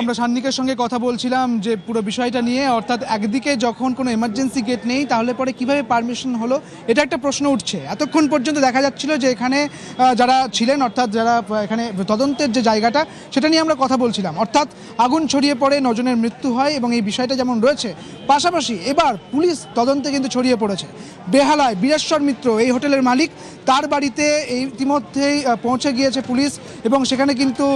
আমরা সান্নিকের সঙ্গে কথা বলছিলাম যে পুরো বিষয়টা নিয়ে, অর্থাৎ একদিকে যখন কোনো এমার্জেন্সি গেট নেই তাহলে পরে কিভাবে পারমিশন হলো, এটা একটা প্রশ্ন উঠছে। এতক্ষণ পর্যন্ত দেখা যাচ্ছিল যে এখানে যারা ছিলেন, অর্থাৎ যারা এখানে তদন্তের যে জায়গাটা সেটা নিয়ে আমরা কথা বলছিলাম, অর্থাৎ আগুন ছড়িয়ে পড়ে 9 জনের মৃত্যু হয় এবং এই বিষয়টা যেমন রয়েছে, পাশাপাশি এবার পুলিশ তদন্তে কিন্তু ছড়িয়ে পড়েছে। বেহালায় বীরেশ্বর মিত্র এই হোটেলের মালিক, তার বাড়িতে ইতিমধ্যেই পৌঁছে গিয়েছে পুলিশ এবং সেখানে কিন্তু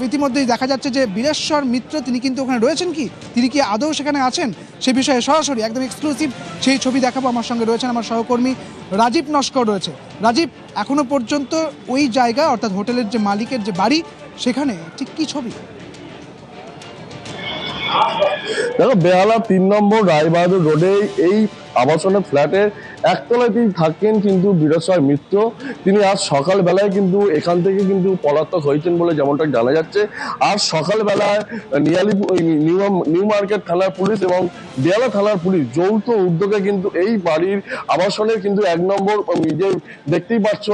ইতিমধ্যেই দেখা যাচ্ছে যে বীরেশ্বর মিত্র তিনি কিন্তু ওখানে রয়েছেন, কি তিনি কি আদৌ সেখানে আছেন সে বিষয়ে সরাসরি একদম এক্সক্লুসিভ সেই ছবি দেখাবো। আমার সঙ্গে রয়েছেন আমার সহকর্মী রাজীব নস্কর রয়েছে। রাজীব, এখনো পর্যন্ত ওই জায়গা অর্থাৎ হোটেলের যে মালিকের যে বাড়ি সেখানে ঠিক কি ছবি? দেখো, বেহালা 3 নম্বর রায়বাহাদুর রোডে এই আবাসনের ফ্ল্যাটের একতলায় তিনি থাকেন কিন্তু বীরেশ্বর মিত্র। তিনি আজ সকালবেলায় কিন্তু এখান থেকে কিন্তু পলাতক হয়েছেন বলে যেমনটা জানা যাচ্ছে। আজ সকালবেলায় নিউ মার্কেট থানার পুলিশ এবং বেহালা থানার পুলিশ যৌথ উদ্যোগে কিন্তু এই বাড়ির আবাসনের কিন্তু 1 নম্বর যে দেখতেই পাচ্ছ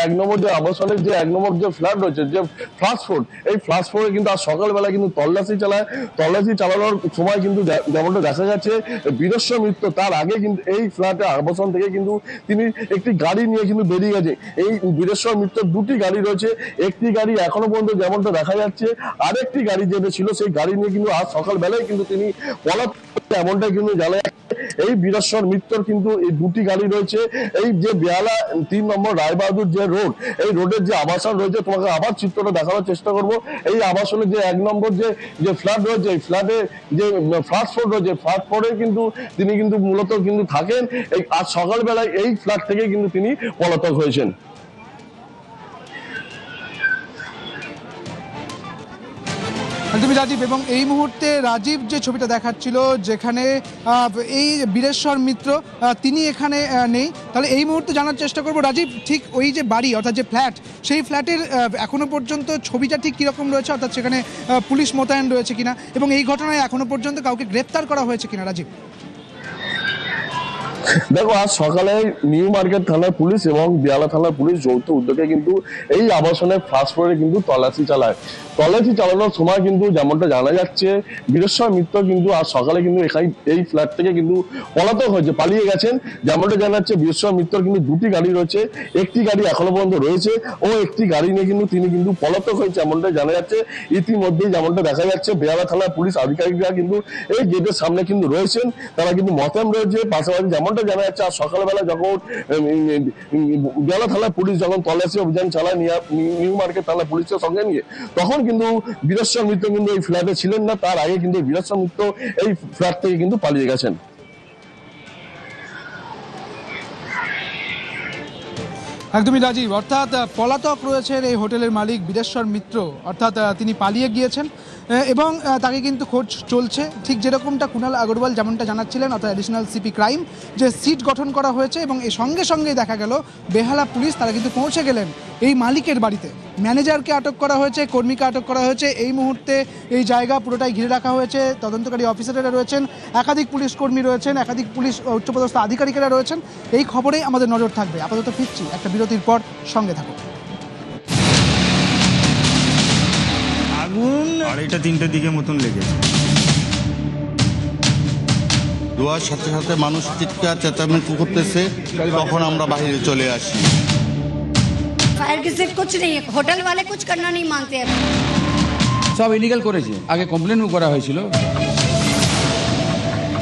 1 নম্বর যে আবাসনের যে 1 নম্বর যে ফ্ল্যাট রয়েছে, যে ফ্লাশ ফ্লোর, এই ফ্লাশ ফ্লোরে কিন্তু আজ সকালবেলা কিন্তু তল্লাশি চালানোর সময় কিন্তু যেমনটা দেখা যাচ্ছে বীরেশ্বর মিত্র তার আগে কিন্তু এই ফ্ল্যাটের আবাসন থেকে কিন্তু তিনি একটি গাড়ি নিয়ে কিন্তু বেরিয়ে গেছে। এই বীরেশ্বর মিত্রের 2টি গাড়ি রয়েছে, একটি গাড়ি এখনো পর্যন্ত যেমনটা দেখা যাচ্ছে, আরেকটি গাড়ি যেটা ছিল সেই গাড়ি নিয়ে কিন্তু আজ সকালবেলায় কিন্তু তিনি পলাতক, এমনটাই কিন্তু জানা যাচ্ছে। এই বীরেশ্বর মিত্রর কিন্তু এই 2টি গাড়ি রয়েছে। এই যে বেহালা 3 নম্বর রায়বাহাদুর যে রোড, এই রোডের যে আবাসন রয়েছে, তোমাকে আবার চিত্রটা দেখানোর চেষ্টা করব। এই আবাসনের যে 1 নম্বর যে ফ্ল্যাট রয়েছে, এই ফ্ল্যাটে যে ফার্স্ট ফ্লোর রয়েছে, ফার্স্ট ফ্লোরে কিন্তু তিনি কিন্তু মূলত কিন্তু থাকেন। এই আজ সকালবেলায় এই ফ্ল্যাট থেকে কিন্তু তিনি পলাতক হয়েছেন। তুমি রাজীব, এবং এই মুহূর্তে রাজীব যে ছবিটা দেখাচ্ছিল যেখানে এই বীরেশ্বর মিত্র তিনি এখানে নেই, তাহলে এই মুহূর্তে জানার চেষ্টা করব রাজীব, ঠিক ওই যে বাড়ি অর্থাৎ যে ফ্ল্যাট, সেই ফ্ল্যাটের এখনো পর্যন্ত ছবিটা ঠিক কীরকম রয়েছে, অর্থাৎ সেখানে পুলিশ মোতায়েন রয়েছে কিনা এবং এই ঘটনায় এখনো পর্যন্ত কাউকে গ্রেপ্তার করা হয়েছে কিনা রাজীব? দেখো, আজ সকালে নিউ মার্কেট থানার পুলিশ এবং বেহালা থানার পুলিশ যৌথ উদ্যোগে কিন্তু এই আবাসনের ফার্স্ট ফ্লোরে কিন্তু তল্লাশি চালানোর সময় কিন্তু যেমনটা জানা যাচ্ছে বীরেশ্বর মিত্র কিন্তু আজ সকালে কিন্তু এই ফ্ল্যাট থেকে কিন্তু পলাতক হয়েছে, পালিয়ে গেছেন। যেমনটা জানা যাচ্ছে বীরেশ্বর মিত্র কিন্তু 2টি গাড়ি রয়েছে, একটি গাড়ি এখনো পর্যন্ত রয়েছে ও একটি গাড়ি নিয়ে কিন্তু তিনি কিন্তু পলাতক হয়েছে, এমনটা জানা যাচ্ছে। ইতিমধ্যেই যেমনটা দেখা যাচ্ছে বেহালা থানার পুলিশ আধিকারিকরা কিন্তু এই গেটের সামনে কিন্তু রয়েছেন, তারা কিন্তু মোতায়েন রয়েছে। পাশাপাশি যেমনটা জানা যাচ্ছে আজ সকালবেলা যখন বেহালা থানার পুলিশ যখন তল্লাশি অভিযান চালায় নিউ মার্কেট থানা পুলিশের সঙ্গে নিয়ে, তখন কিন্তু বীরেশ্বর মিত্র কিন্তু এই ফ্ল্যাটে ছিলেন না। তার আগে কিন্তু বীরেশ্বর মিত্র এই ফ্ল্যাট থেকে কিন্তু পালিয়ে গেছেন। একদমই রাজীব, অর্থাৎ পলাতক রয়েছেন এই হোটেলের মালিক বীরেশ্বর মিত্র, অর্থাৎ তিনি পালিয়ে গিয়েছেন এবং তাকে কিন্তু খোঁজ চলছে। ঠিক যেরকমটা কুণাল আগরওয়াল যেমনটা জানাচ্ছিলেন, অর্থাৎ অ্যাডিশনাল সিপি ক্রাইম যে সিট গঠন করা হয়েছে এবং এর সঙ্গে সঙ্গেই দেখা গেল বেহালা পুলিশ তারা কিন্তু পৌঁছে গেলেন এই মালিকের বাড়িতে। ম্যানেজারকে আটক করা হয়েছে, কর্মীকে আটক করা হয়েছে। এই মুহূর্তে এই জায়গা পুরোটাই ঘিরে রাখা হয়েছে, তদন্তকারী অফিসাররা রয়েছেন, একাধিক পুলিশ কর্মী রয়েছেন, একাধিক পুলিশ উচ্চপদস্থ আধিকারিকেরা রয়েছেন। এই খবরেই আমাদের নজর থাকবে। আপাতত ফিরছি একটা বিরতির পর, সঙ্গে থাকুন। আগুন 2:30-3টের দিকে মতন লেগেছে। ধোঁয়ার সাথে সাথে মানুষ চিৎকার চেঁচামেচি করতেছে, তখন আমরা বাইরে চলে আসি। फायर की सिर्फ कुछ नहीं है, होटल वाले कुछ करना नहीं मानते हैं। সব ইলিগাল করেছে, আগে কমপ্লেনও করা হয়েছিল।